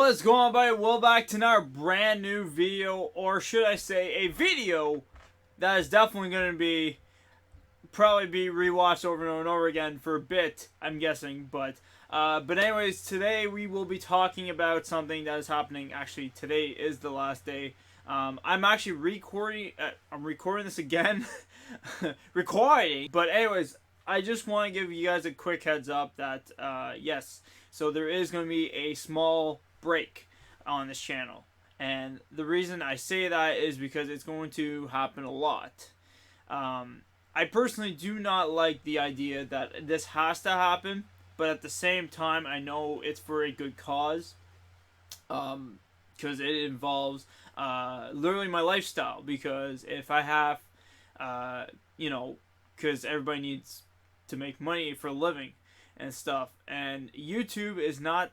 What's going on, buddy? Welcome back to another brand new video, or should I say a video that is definitely going to probably be rewatched over and over again for a bit, I'm guessing. But anyways, today we will be talking about something that is happening. Actually, today is the last day. I'm actually recording. I'm recording this again. Recording. But anyways, I just want to give you guys a quick heads up that yes, so there is going to be a small break on this channel, and the reason I say that is because it's going to happen a lot. I personally do not like the idea that this has to happen, but at the same time I know it's for a good cause, because it involves literally my lifestyle. Because if I have because everybody needs to make money for a living and stuff, and YouTube is not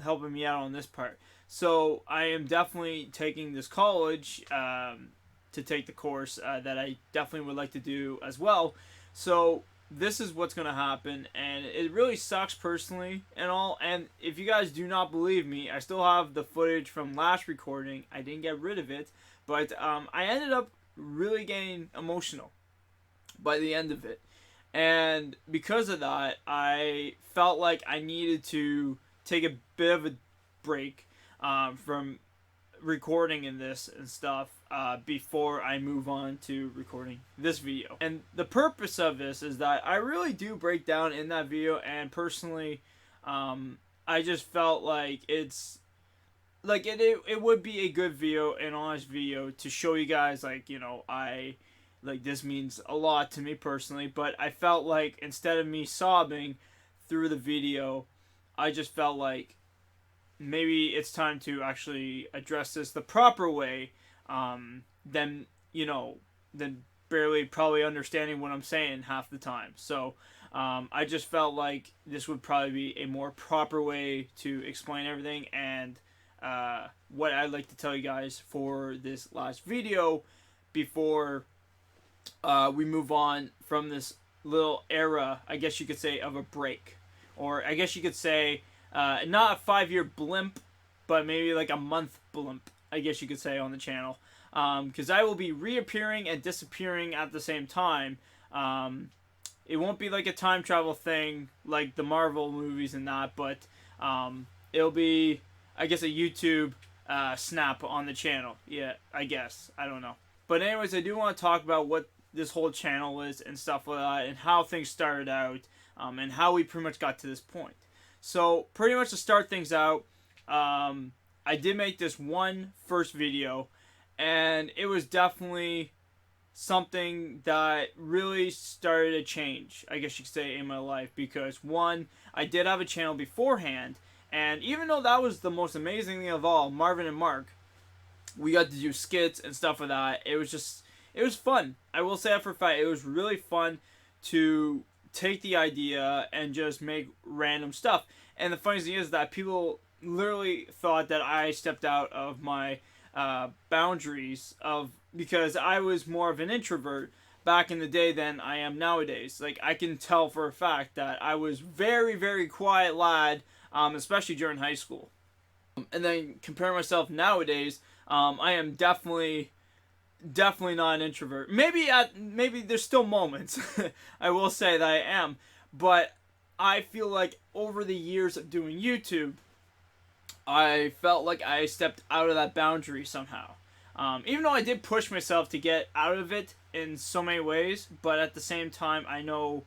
helping me out on this part. So I am definitely taking this college to take the course that I definitely would like to do as well. So this is what's going to happen, and it really sucks personally and all. And if you guys do not believe me, I still have the footage from last recording. I didn't get rid of it, but I ended up really getting emotional by the end of it. And because of that, I felt like I needed to take a bit of a break from recording in this and stuff before I move on to recording this video. And the purpose of this is that I really do break down in that video, and personally I just felt like it's like it would be a good video, an honest video, to show you guys, like, this means a lot to me personally. But I felt like instead of me sobbing through the video, I just felt like maybe it's time to actually address this the proper way, than barely probably understanding what I'm saying half the time. So I just felt like this would probably be a more proper way to explain everything, and what I'd like to tell you guys for this last video before we move on from this little era, I guess you could say, of a break. Or I guess you could say, not a 5-year blimp, but maybe like a month blimp, I guess you could say, on the channel. Because I will be reappearing and disappearing at the same time. It won't be like a time travel thing like the Marvel movies and that, but it'll be, I guess, a YouTube snap on the channel. Yeah, I guess. I don't know. But anyways, I do want to talk about what this whole channel is and stuff like that, and how things started out, and how we pretty much got to this point. So pretty much to start things out, I did make this first video, and it was definitely something that really started a change, I guess you could say, in my life. Because I did have a channel beforehand, and even though that was the most amazing thing of all, Marvin and Mark, we got to do skits and stuff like that. It was fun. I will say that for a fact. It was really fun to take the idea and just make random stuff. And the funny thing is that people literally thought that I stepped out of my boundaries, because I was more of an introvert back in the day than I am nowadays. Like, I can tell for a fact that I was very, very quiet lad, especially during high school. And then compare myself nowadays, I am definitely not an introvert. Maybe there's still moments I will say that I am, but I feel like over the years of doing YouTube, I felt like I stepped out of that boundary somehow. Even though I did push myself to get out of it in so many ways, but at the same time I know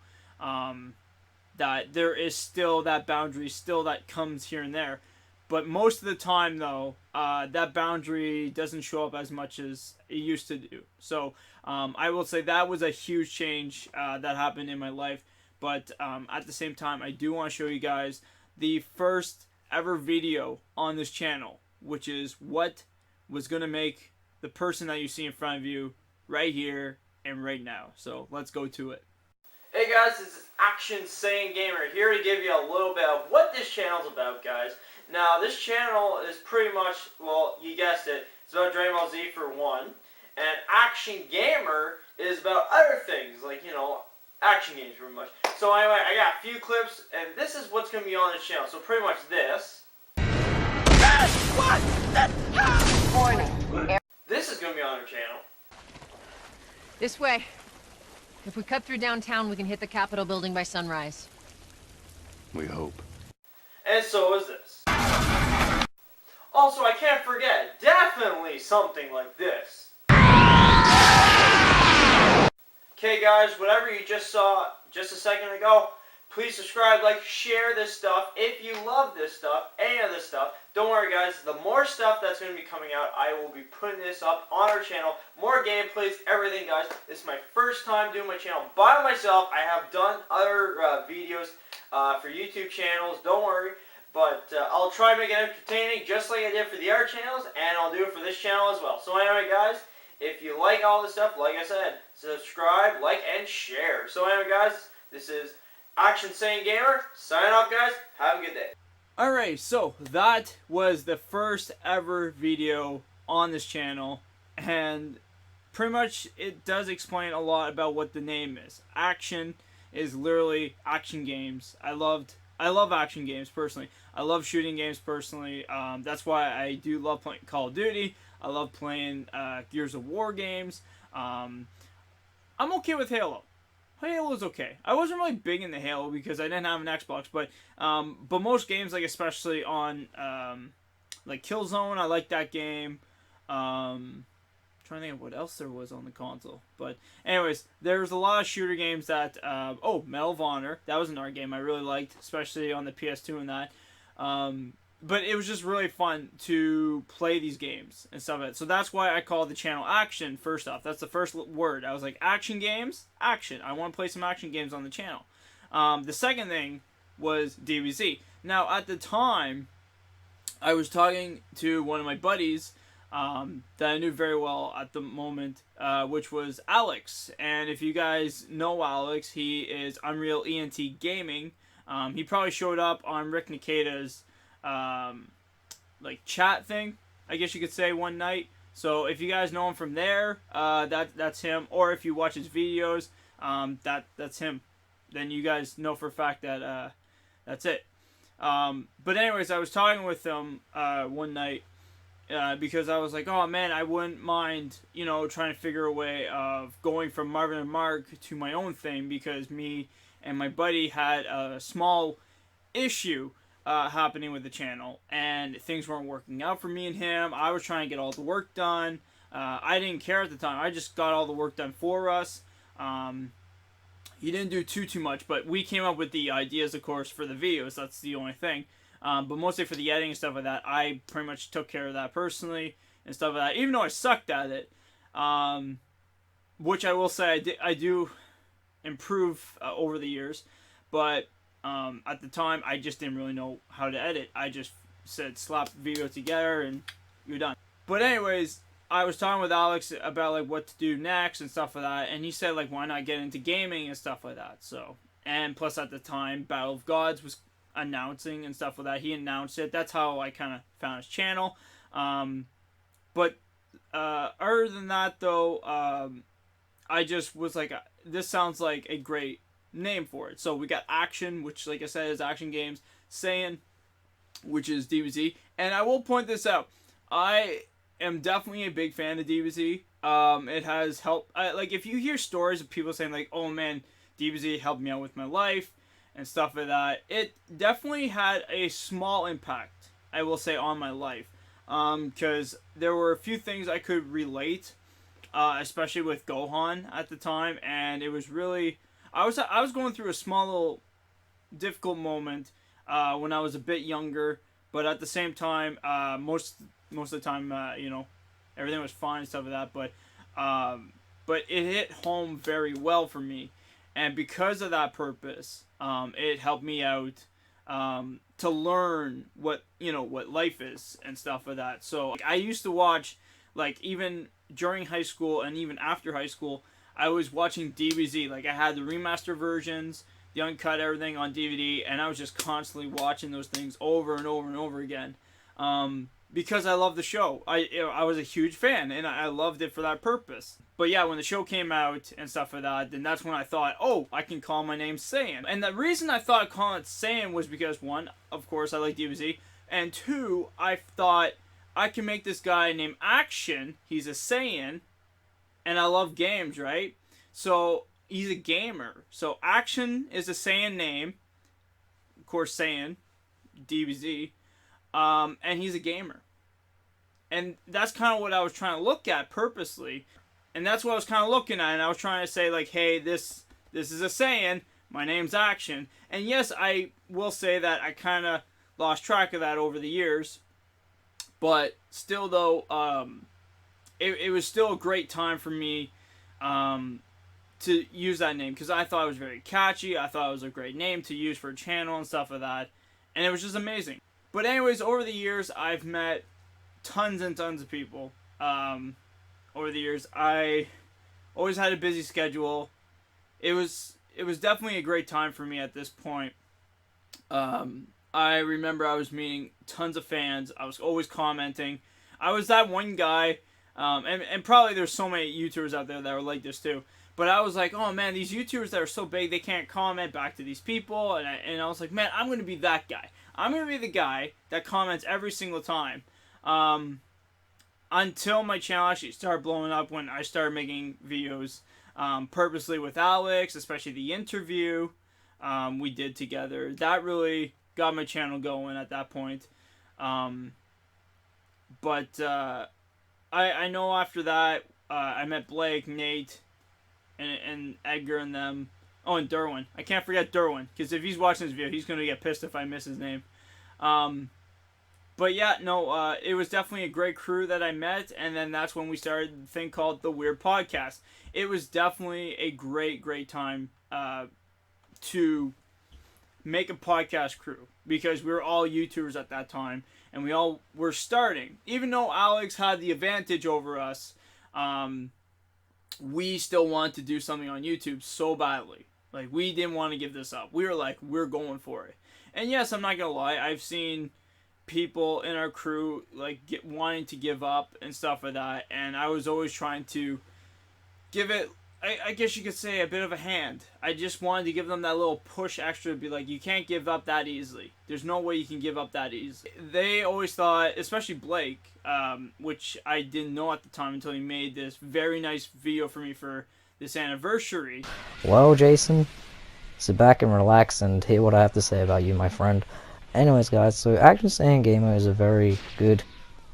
that there is still that boundary still that comes here and there. But most of the time, though, that boundary doesn't show up as much as it used to do. So I will say that was a huge change that happened in my life. But at the same time, I do want to show you guys the first ever video on this channel, which is what was going to make the person that you see in front of you right here and right now. So let's go to it. Hey guys, this is ActionSaiyanGamer here to give you a little bit of what this channel is about, guys. Now, this channel is pretty much, well, you guessed it, it's about Dragon Ball Z for one, and ActionGamer is about other things, like, action games pretty much. So anyway, I got a few clips, and this is what's going to be on this channel. So pretty much this. Warning. This is gonna be on our channel. This way. If we cut through downtown, we can hit the Capitol building by sunrise. We hope. And so is this. Also, I can't forget, definitely something like this. Okay guys, whatever you just saw just a second ago, please subscribe, like, share this stuff. If you love this stuff, any of this stuff, don't worry guys, the more stuff that's going to be coming out, I will be putting this up on our channel. More gameplays, everything guys. This is my first time doing my channel by myself. I have done other videos for YouTube channels, don't worry. But I'll try to make it entertaining just like I did for the other channels, and I'll do it for this channel as well. So anyway guys, if you like all this stuff, like I said, subscribe, like, and share. So anyway guys, this is ActionSaiyanGamer, signing off guys, have a good day. Alright, so that was the first ever video on this channel, and pretty much it does explain a lot about what the name is. Action is literally action games. I love action games personally. I love shooting games personally. That's why I do love playing Call of Duty. I love playing Gears of War games. I'm okay with Halo. Halo's okay. I wasn't really big into Halo because I didn't have an Xbox, but most games, like especially on like Killzone, I like that game. Trying to think of what else there was on the console, but anyways, there's a lot of shooter games that oh, Medal of Honor, that was another game I really liked, especially on the PS2 and that. But it was just really fun to play these games and stuff like that. So that's why I call the channel Action first off. That's the first word. I was like, action games? Action. I want to play some action games on the channel. The second thing was DBZ. Now, at the time, I was talking to one of my buddies that I knew very well at the moment, which was Alex. And if you guys know Alex, he is Unreal ENT Gaming. He probably showed up on Rick Nikita's like chat thing, I guess you could say, one night. So if you guys know him from there, that's him. Or if you watch his videos, that's him. Then you guys know for a fact that that's it. But anyways, I was talking with him one night because I was like, oh man, I wouldn't mind, you know, trying to figure a way of going from Marvin and Mark to my own thing, because me and my buddy had a small issue happening with the channel, and things weren't working out for me and him. I was trying to get all the work done. I didn't care at the time. I just got all the work done for us. He didn't do too much, but we came up with the ideas, of course, for the videos. That's the only thing. But mostly for the editing and stuff like that, I pretty much took care of that personally and stuff like that, even though I sucked at it. Which I will say I do improve over the years, but at the time, I just didn't really know how to edit. I just said slap the video together and you're done. But anyways, I was talking with Alex about like what to do next and stuff like that, and he said like why not get into gaming and stuff like that. So, and plus at the time, Battle of Gods was announcing and stuff like that. He announced it. That's how I kind of found his channel. But other than that though, I just was like, this sounds like a great name for it. So we got Action, which like I said is action games, Saiyan, which is DBZ, and I will point this out, I am definitely a big fan of DBZ. It has helped, like if you hear stories of people saying like, oh man, DBZ helped me out with my life and stuff like that, it definitely had a small impact, I will say, on my life, because there were a few things I could relate, especially with Gohan at the time, and it was really, I was going through a small little difficult moment when I was a bit younger, but at the same time, most of the time, you know, everything was fine and stuff like that. But it hit home very well for me, and because of that purpose, it helped me out to learn what life is and stuff like that. So like, I used to watch, like even during high school and even after high school, I was watching DBZ. Like I had the remaster versions, the uncut, everything on DVD, and I was just constantly watching those things over and over and over again, because I love the show. I was a huge fan, and I loved it for that purpose. But yeah, when the show came out and stuff like that, then that's when I thought, oh, I can call my name Saiyan. And the reason I thought calling it Saiyan was because, one, of course, I like DBZ, and two, I thought I can make this guy named Action. He's a Saiyan, and I love games, right? So he's a gamer. So Action is a Saiyan name, of course, Saiyan, DBZ, and he's a gamer. And that's kind of what I was trying to look at purposely, and that's what I was kind of looking at. And I was trying to say like, hey, this is a Saiyan. My name's Action, and yes, I will say that I kind of lost track of that over the years. But still, though, it was still a great time for me to use that name because I thought it was very catchy. I thought it was a great name to use for a channel and stuff like that, and it was just amazing. But anyways, over the years, I've met tons and tons of people. Over the years, I always had a busy schedule. It was definitely a great time for me at this point. I remember I was meeting tons of fans. I was always commenting. I was that one guy, and probably there's so many YouTubers out there that are like this too. But I was like, oh man, these YouTubers that are so big, they can't comment back to these people. And I was like, man, I'm going to be that guy. I'm going to be the guy that comments every single time. Until my channel actually started blowing up when I started making videos purposely with Alex, especially the interview we did together. That really got my channel going at that point. But I know after that, I met Blake, Nate, and Edgar and them. Oh, and Derwin. I can't forget Derwin, because if he's watching this video, he's going to get pissed if I miss his name. But yeah, no, it was definitely a great crew that I met, and then that's when we started the thing called The Weird Podcast. It was definitely a great, great time to make a podcast crew, because we were all YouTubers at that time, and we all were starting. Even though Alex had the advantage over us, we still wanted to do something on YouTube so badly. Like, we didn't want to give this up. We were like, we're going for it. And yes, I'm not going to lie, I've seen people in our crew like wanting to give up and stuff like that, and I was always trying to give it, I guess you could say, a bit of a hand. I just wanted to give them that little push extra to be like, you can't give up that easily. There's no way you can give up that easily. They always thought, especially Blake, which I didn't know at the time until he made this very nice video for me for this anniversary. Well, Jason, sit back and relax and hear what I have to say about you, my friend. Anyways, guys, so ActionSaiyanGamer is a very good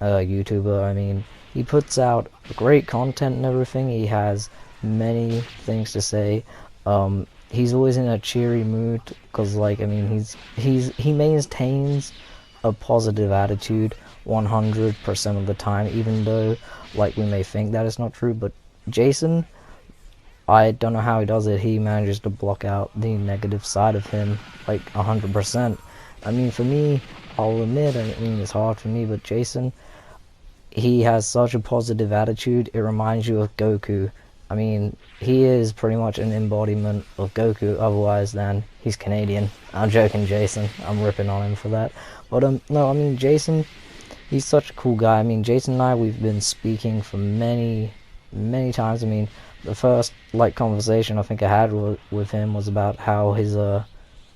YouTuber. I mean, he puts out great content and everything. He has many things to say. He's always in a cheery mood because, like, I mean, he maintains a positive attitude 100% of the time, even though, like, we may think that is not true. But Jason, I don't know how he does it. He manages to block out the negative side of him like 100%. I mean, for me, I'll admit, I mean, it's hard for me, but Jason, he has such a positive attitude. It reminds you of Goku. I mean, he is pretty much an embodiment of Goku, otherwise than he's Canadian. I'm joking, Jason. I'm ripping on him for that. But, no, I mean, Jason, he's such a cool guy. I mean, Jason and I, we've been speaking for many, many times. I mean, the first, like, conversation I think I had with him was about how his,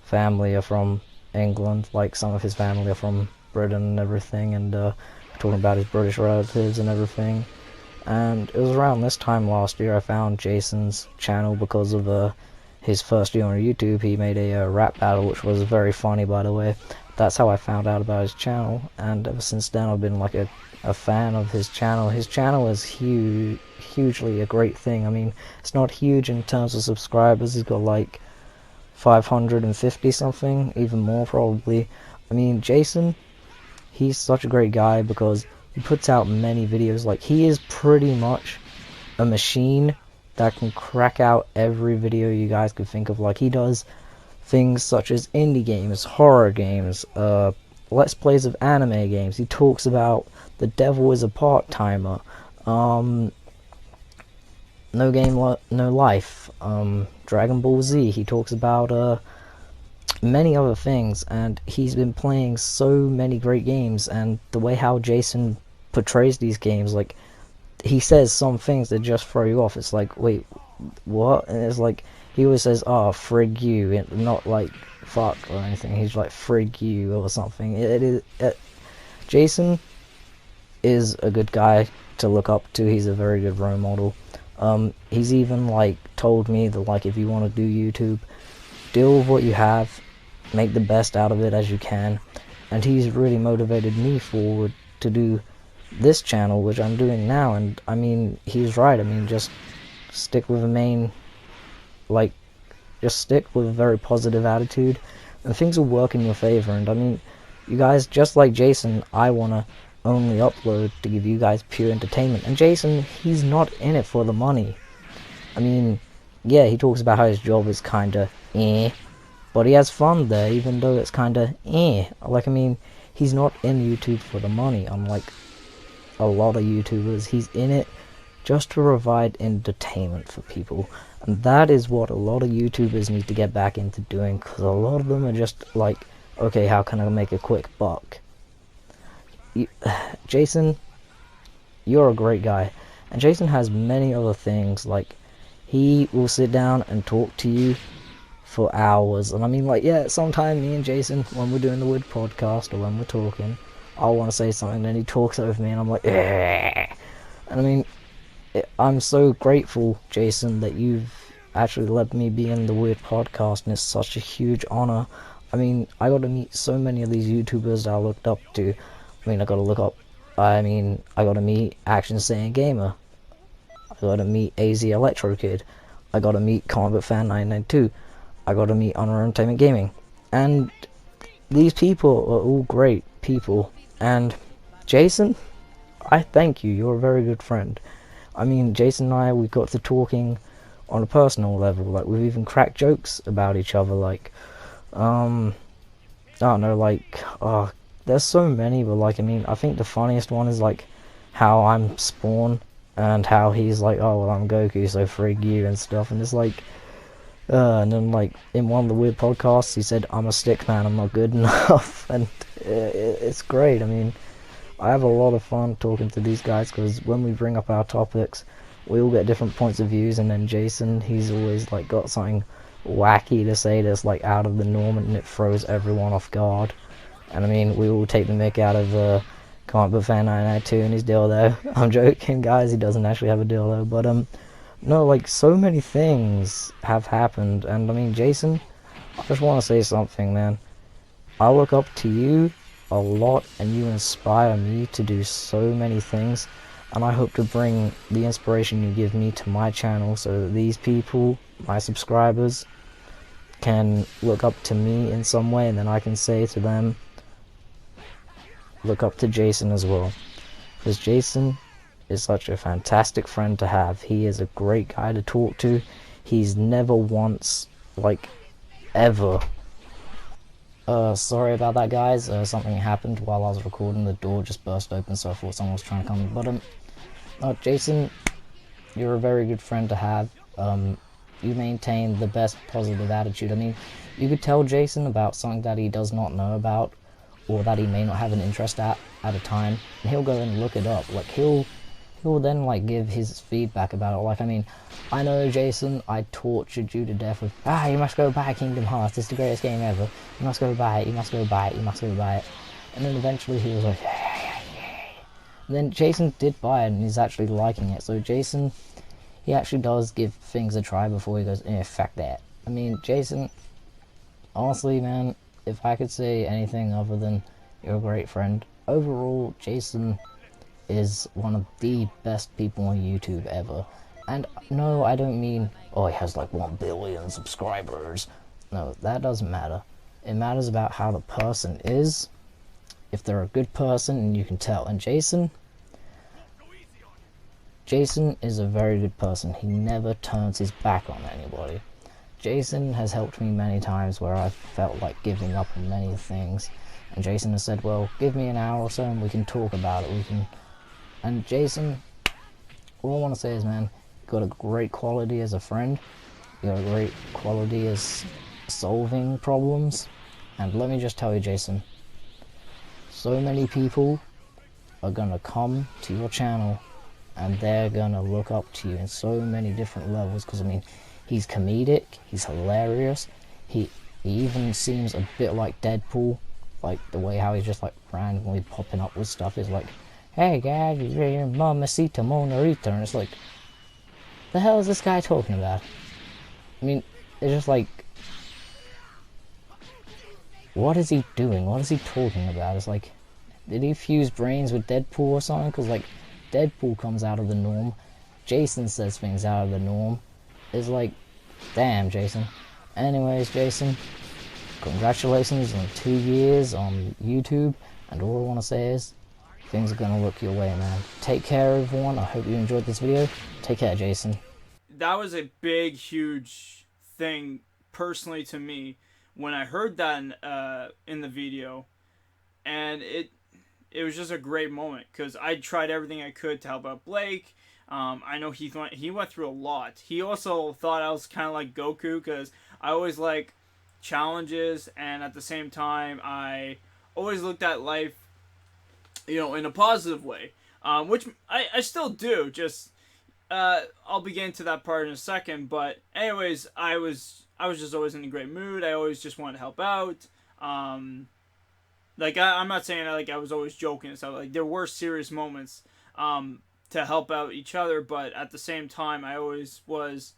family are from England, like some of his family are from Britain and everything, and talking about his British relatives and everything. And it was around this time last year I found Jason's channel because of his first year on YouTube. He made a rap battle, which was very funny, by the way. That's how I found out about his channel, and ever since then I've been like a fan of his channel. His channel is hugely a great thing. I mean, it's not huge in terms of subscribers. He's got like 550 something, even more probably. I mean, Jason, he's such a great guy because he puts out many videos. Like, he is pretty much a machine that can crack out every video you guys could think of. Like, he does things such as indie games, horror games, let's plays of anime games. He talks about The Devil is a Part-Timer, No Game No Life, Dragon Ball Z. He talks about many other things, and he's been playing so many great games. And the way how Jason portrays these games, like, he says some things that just throw you off. It's like, wait, what? And it's like, he always says, oh, frig you, and not like fuck or anything. He's like, frig you or something. Jason, is a good guy to look up to. He's a very good role model. He's even like told me that like if you want to do YouTube, deal with what you have, make the best out of it as you can, and he's really motivated me forward to do this channel, which I'm doing now. And I mean, he's right. I mean, just stick with a just stick with a very positive attitude, and things will work in your favor. And I mean, you guys, just like Jason, I want to only upload to give you guys pure entertainment. And Jason, he's not in it for the money. I mean, yeah, he talks about how his job is kinda but he has fun there, even though it's kinda Like, I mean, he's not in YouTube for the money, unlike a lot of YouTubers. He's in it just to provide entertainment for people. And that is what a lot of YouTubers need to get back into doing, because a lot of them are just like, okay, how can I make a quick buck? Jason, you're a great guy. And Jason has many other things, like, he will sit down and talk to you for hours. And I mean, like, yeah, sometime me and Jason, when we're doing the Wood podcast, or when we're talking, I'll want to say something, then he talks over me, and I'm like, and I mean, I'm so grateful, Jason, that you've actually let me be in the Weird podcast, and it's such a huge honor. I mean, I got to meet so many of these YouTubers that I looked up to. I mean, I got to meet ActionSaiyanGamer. I got to meet AZ Electro Kid. I got to meet Comic Fan 992. I got to meet Honor Entertainment Gaming. And these people are all great people. And Jason, I thank you. You're a very good friend. I mean, Jason and I, we got to talking on a personal level. Like, we've even cracked jokes about each other. Like, I don't know, like, there's so many, but like, I mean, I think the funniest one is like how I'm Spawn and how he's like, oh, well, I'm Goku, so frig you and stuff. And it's like, and then like in one of the Weird podcasts, he said, I'm a stick man, I'm not good enough. And it's great. I mean, I have a lot of fun talking to these guys, because when we bring up our topics, we all get different points of views. And then Jason, he's always like got something wacky to say that's like out of the norm, and it throws everyone off guard. And I mean, we all take the mick out of Comic Book Fan 992 and his dildo. I'm joking, guys, he doesn't actually have a dildo, but no, like, so many things have happened. And I mean, Jason, I just want to say something, man. I look up to you a lot, and you inspire me to do so many things, and I hope to bring the inspiration you give me to my channel, so that these people, my subscribers, can look up to me in some way, and then I can say to them, look up to Jason as well. Because Jason is such a fantastic friend to have. He is a great guy to talk to. He's never once, like, ever... sorry about that, guys. Something happened while I was recording. The door just burst open, so I thought someone was trying to come. But, Jason, you're a very good friend to have. You maintain the best positive attitude. I mean, you could tell Jason about something that he does not know about, or that he may not have an interest at a time, and he'll go and look it up. Like, he'll then, like, give his feedback about it. Like, I mean, I know, Jason, I tortured you to death with, you must go buy Kingdom Hearts, it's the greatest game ever, you must go buy it, you must go buy it, you must go buy it. And then eventually he was like, and then Jason did buy it, and he's actually liking it. So Jason, he actually does give things a try before he goes, fuck that. I mean, Jason, honestly, man, if I could say anything other than you're a great friend, overall, Jason is one of the best people on YouTube ever. And no, I don't mean, oh, he has like 1 billion subscribers. No, that doesn't matter. It matters about how the person is, if they're a good person, and you can tell. And Jason is a very good person. He never turns his back on anybody. Jason has helped me many times where I felt like giving up on many things. And Jason has said, well, give me an hour or so and we can talk about it. And Jason, all I want to say is, man, you got a great quality as a friend. You got a great quality as solving problems. And let me just tell you, Jason, so many people are gonna come to your channel and they're gonna look up to you in so many different levels. Because I mean, he's comedic, he's hilarious, he even seems a bit like Deadpool. Like, the way how he's just like randomly popping up with stuff is like hey guys, your mamacita monarita, and it's like, the hell is this guy talking about? I mean, it's just like, what is he doing? What is he talking about? It's like, did he fuse brains with Deadpool or something? Because, like, Deadpool comes out of the norm. Jason says things out of the norm. It's like, damn, Jason. Anyways, Jason, congratulations on 2 years on YouTube. And all I want to say is, things are going to look your way, man. Take care, everyone. I hope you enjoyed this video. Take care, Jason. That was a big, huge thing personally to me when I heard that in the video, and it was just a great moment because I tried everything I could to help out Blake. I know he went through a lot. He also thought I was kind of like Goku because I always like challenges, and at the same time I always looked at life, in a positive way, which I still do. Just I'll be getting to that part in a second. But anyways, I was just always in a great mood. I always just wanted to help out. Like I'm not saying like I was always joking and stuff. Like there were serious moments to help out each other, but at the same time, I always was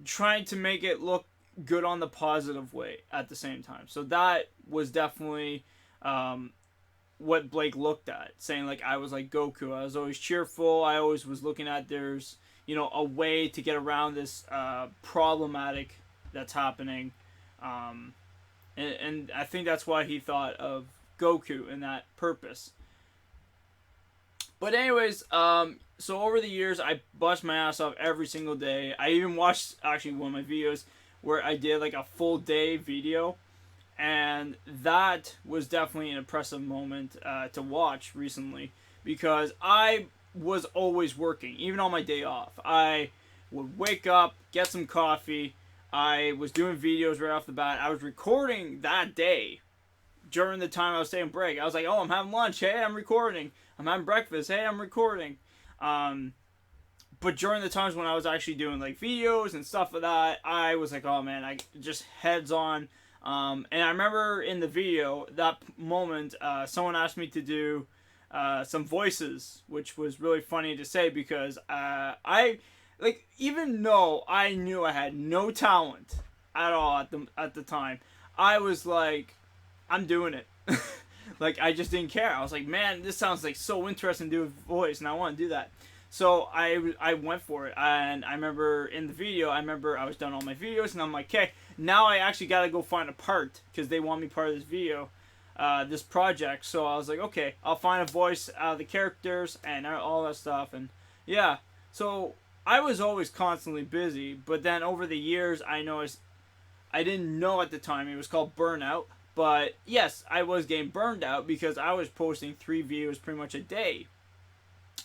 trying to make it look good on the positive way at the same time. So that was definitely what Blake looked at, saying like I was like Goku. I was always cheerful. I always was looking at there's a way to get around this problematic that's happening, and I think that's why he thought of Goku in that purpose. But anyways, so over the years I bust my ass off every single day. I even watched actually one of my videos where I did like a full day video, and that was definitely an impressive moment to watch recently because I was always working, even on my day off. I would wake up, get some coffee. I was doing videos right off the bat. I was recording that day during the time I was taking a break. I was like, oh, I'm having lunch. Hey, I'm recording. I'm having breakfast. Hey, I'm recording. But during the times when I was actually doing like videos and stuff like that, I was like, oh man, I just heads on. And I remember in the video, that moment, someone asked me to do some voices, which was really funny to say because I, like, even though I knew I had no talent at all at the time, I was like, I'm doing it. Like, I just didn't care. I was like, man, this sounds like so interesting to do a voice, and I want to do that. So I went for it, and I remember in the video, I was done all my videos, and I'm like, okay, now I actually got to go find a part, because they want me part of this video, this project. So I was like, okay, I'll find a voice out of the characters, and all that stuff, and yeah. So I was always constantly busy, but then over the years, I noticed, I didn't know at the time, it was called burnout. But yes, I was getting burned out because I was posting 3 videos pretty much a day.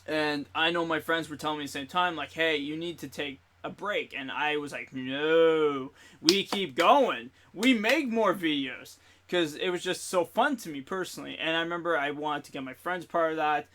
And I know my friends were telling me at the same time, like, hey, you need to take a break. And I was like, no, we keep going. We make more videos. Because it was just so fun to me personally. And I remember I wanted to get my friends part of that.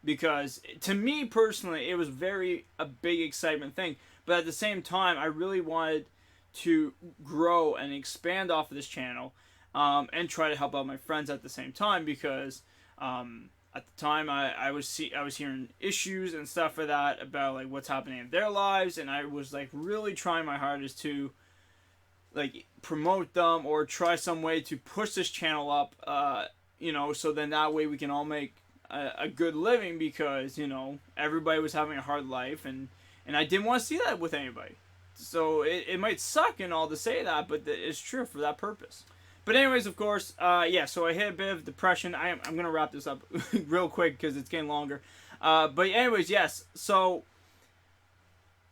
Because to me personally, it was a big excitement thing. But at the same time, I really wanted to grow and expand off of this channel, and try to help out my friends at the same time because at the time I was hearing issues and stuff for that about like what's happening in their lives, and I was like really trying my hardest to like promote them or try some way to push this channel up, so then that way we can all make a good living because everybody was having a hard life, and I didn't want to see that with anybody. So it might suck and all to say that, but it's true for that purpose. But anyways, of course, so I hit a bit of depression. I'm going to wrap this up real quick because it's getting longer. But anyways, yes. So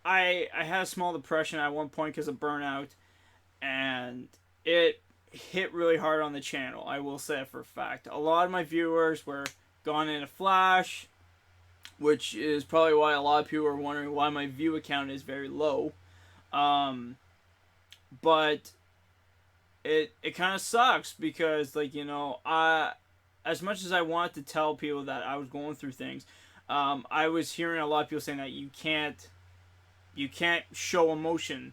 I had a small depression at one point because of burnout. And it hit really hard on the channel. I will say it for a fact. A lot of my viewers were gone in a flash, which is probably why a lot of people are wondering why my view account is very low. But it kind of sucks because as much as I wanted to tell people that I was going through things, I was hearing a lot of people saying that you can't show emotion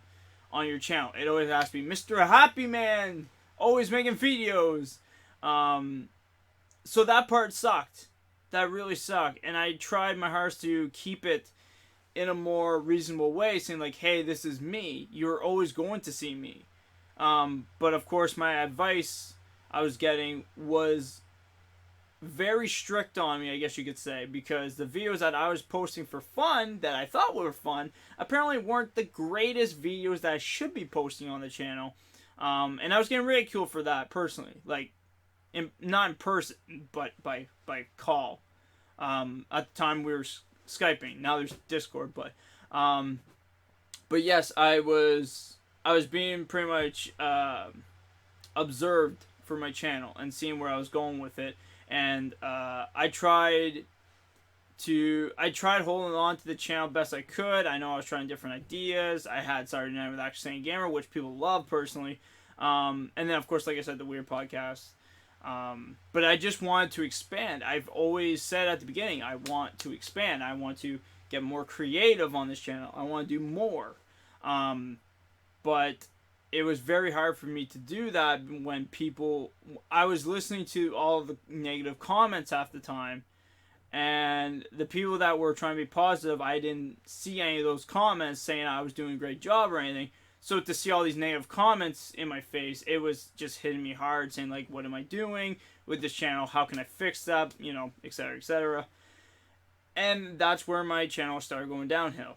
on your channel. It always has to be Mr. Happy Man, always making videos. So that part sucked. that really suck. And I tried my hardest to keep it in a more reasonable way, saying like, hey, this is me. You're always going to see me. But of course, my advice I was getting was very strict on me, I guess you could say, because the videos that I was posting for fun, that I thought were fun, apparently weren't the greatest videos that I should be posting on the channel. And I was getting ridiculed for that personally, like, not in person, but by call. At the time we were Skyping. Now there's Discord, but yes, I was being pretty much observed for my channel and seeing where I was going with it. And I tried holding on to the channel best I could. I know I was trying different ideas. I had Saturday Night with ActionSaiyanGamer, which people love personally. And then, of course, like I said, the Weird Podcast. But I just wanted to expand. I've always said at the beginning, I want to expand. I want to get more creative on this channel. I want to do more. But it was very hard for me to do that when I was listening to all the negative comments half the time, and the people that were trying to be positive, I didn't see any of those comments saying I was doing a great job or anything. So to see all these negative comments in my face, it was just hitting me hard, saying like, what am I doing with this channel? How can I fix that? You know, etc., etc. And that's where my channel started going downhill.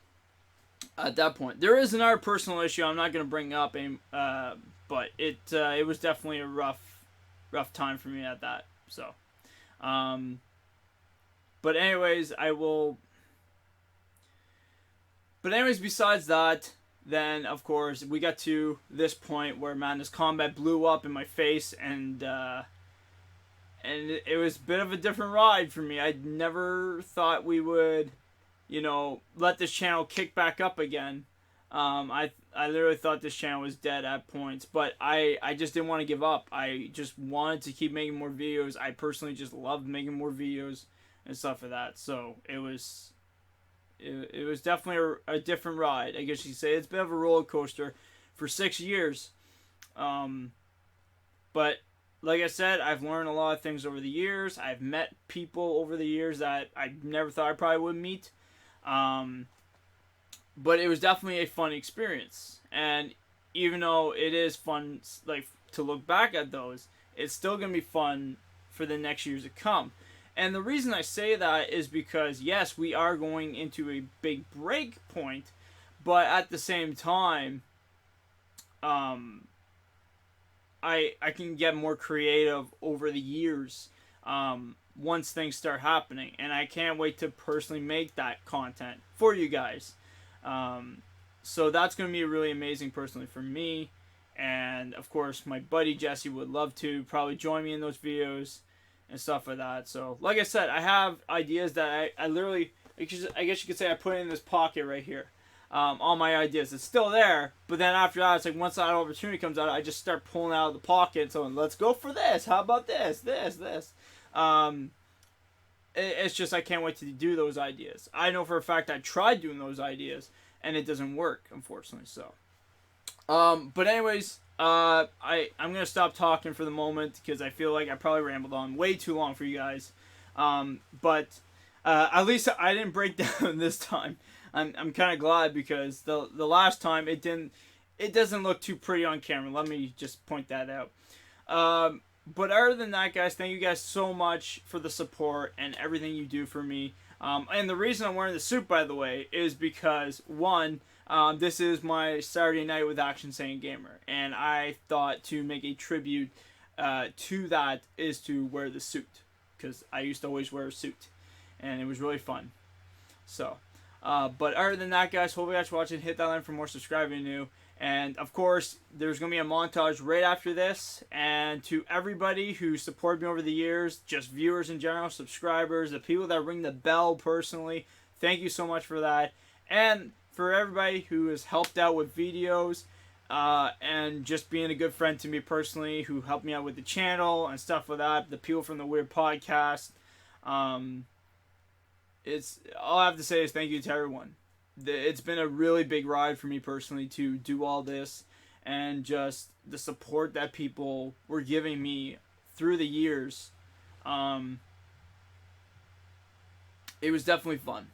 At that point, there is another personal issue I'm not going to bring up, but it was definitely a rough time for me at that. So, but anyways, besides that, then of course we got to this point where Madness Combat blew up in my face, and it was a bit of a different ride for me. I never thought we would, let this channel kick back up again. I literally thought this channel was dead at points, but I just didn't want to give up. I just wanted to keep making more videos. I personally just loved making more videos and stuff like that. So it was definitely a different ride, I guess you could say. It's a bit of a roller coaster for 6 years. But like I said, I've learned a lot of things over the years. I've met people over the years that I never thought I probably would meet. But it was definitely a fun experience. And even though it is fun, like, to look back at those, it's still going to be fun for the next years to come. And the reason I say that is because, yes, we are going into a big break point, but at the same time, I can get more creative over the years once things start happening. And I can't wait to personally make that content for you guys. So that's going to be really amazing personally for me. And, of course, my buddy Jesse would love to probably join me in those videos and stuff like that. So, like I said, I have ideas that I literally, I guess you could say I put in this pocket right here. All my ideas. It's still there, but then after that, it's like once that opportunity comes out, I just start pulling out of the pocket. So let's go for this. How about this? It's just I can't wait to do those ideas. I know for a fact I tried doing those ideas, and it doesn't work, unfortunately. So, but anyways, I'm gonna stop talking for the moment because I feel like I probably rambled on way too long for you guys. But at least I didn't break down this time. I'm kind of glad because the last time it doesn't look too pretty on camera. Let me just point that out. But other than that, guys, thank you guys so much for the support and everything you do for me. And the reason I'm wearing the suit, by the way, is because one, this is my Saturday Night with ActionSaiyanGamer, and I thought to make a tribute to that is to wear the suit because I used to always wear a suit, and it was really fun. So. But other than that, guys, hope you guys are watching. Hit that like for more subscribing new. And, of course, there's going to be a montage right after this. And to everybody who supported me over the years, just viewers in general, subscribers, the people that ring the bell personally, thank you so much for that. And for everybody who has helped out with videos and just being a good friend to me personally, who helped me out with the channel and stuff like that, the people from the Weird Podcast, it's all I have to say is thank you to everyone. It's been a really big ride for me personally to do all this, and just the support that people were giving me through the years. it was definitely fun.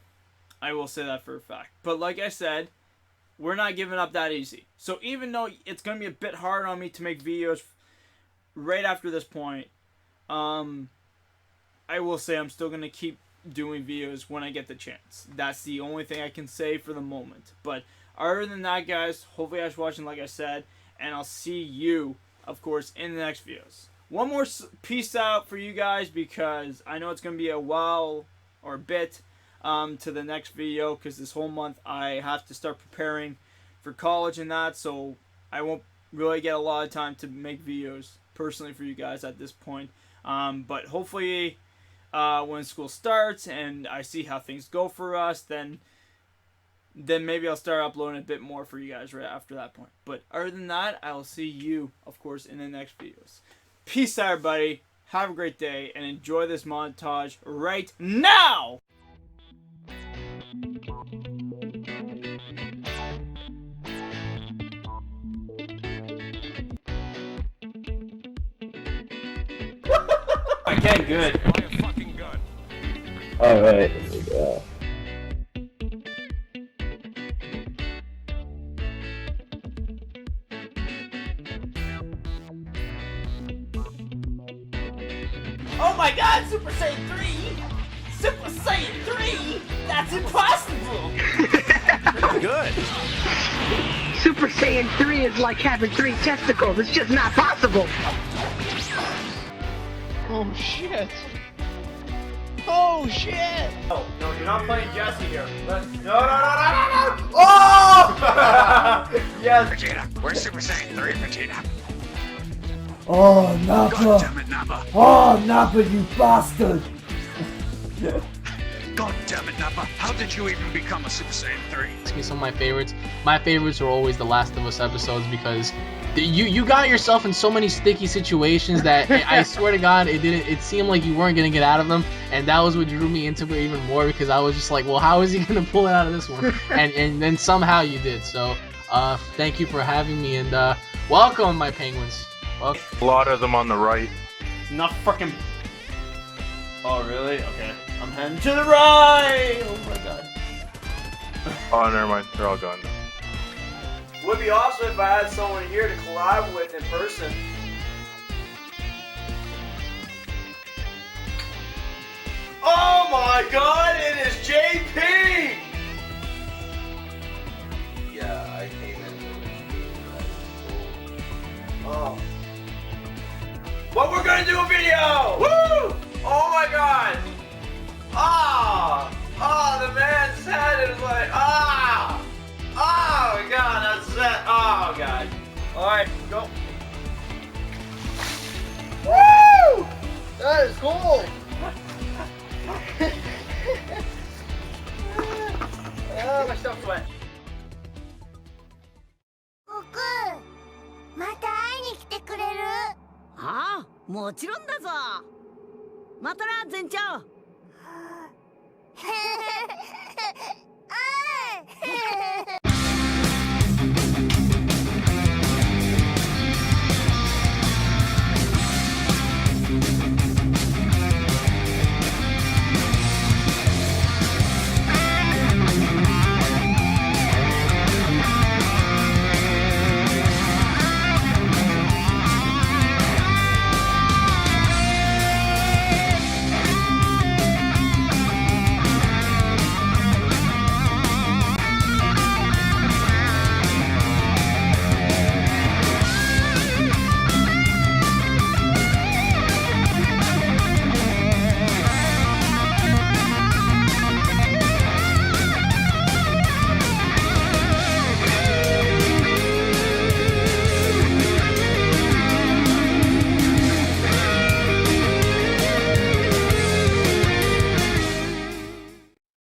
I will say that for a fact. But like I said, we're not giving up that easy. So even though it's going to be a bit hard on me to make videos right after this point, I will say I'm still going to keep doing videos when I get the chance. That's the only thing I can say for the moment. But other than that, guys, hopefully you guys are watching, like I said, and I'll see you, of course, in the next videos. One more peace out for you guys, because I know it's going to be a while or a bit to the next video, because this whole month I have to start preparing for college and that, so I won't really get a lot of time to make videos personally for you guys at this point. But hopefully when school starts and I see how things go for us, then maybe I'll start uploading a bit more for you guys right after that point. But other than that, I will see you, of course, in the next videos. Peace out, everybody. Have a great day and enjoy this montage right now! Okay, good. Alright, here we go. Oh my god, Super Saiyan 3! Super Saiyan 3? That's impossible! Good. Super Saiyan 3 is like having 3 testicles. It's just not possible. Oh shit! Oh shit! Oh, no, you're not playing Jesse here. No. Oh! Yes! Vegeta, where's Super Saiyan 3, Vegeta? Oh, Nappa! God damn it, Nappa! Oh, Nappa, you bastard! God damn it, Nappa! How did you even become a Super Saiyan 3? Ask me some of my favorites. My favorites are always the Last of Us episodes, because you got yourself in so many sticky situations that I swear to God, it seemed like you weren't gonna get out of them, and that was what drew me into it even more, because I was just like, well, how is he gonna pull it out of this one? And then somehow you did. So thank you for having me, and welcome, my penguins. Welcome. A lot of them on the right. Not fucking. Oh, really? Okay. I'm heading to the right! Oh my god. Oh, never mind. They're all gone. Would be awesome if I had someone here to collab with in person. Oh my god, it is JP! Yeah, I came in. Oh. But we're gonna do a video! Woo! Oh my god! Ah! Ah, the man's head is like, ah! Oh my god, that's it! Oh god. Alright, go. Woo! That is cool! Oh, my stuff's wet. 僕また会いに来てくれる？ああ、もちろんだぞ。またな、船長。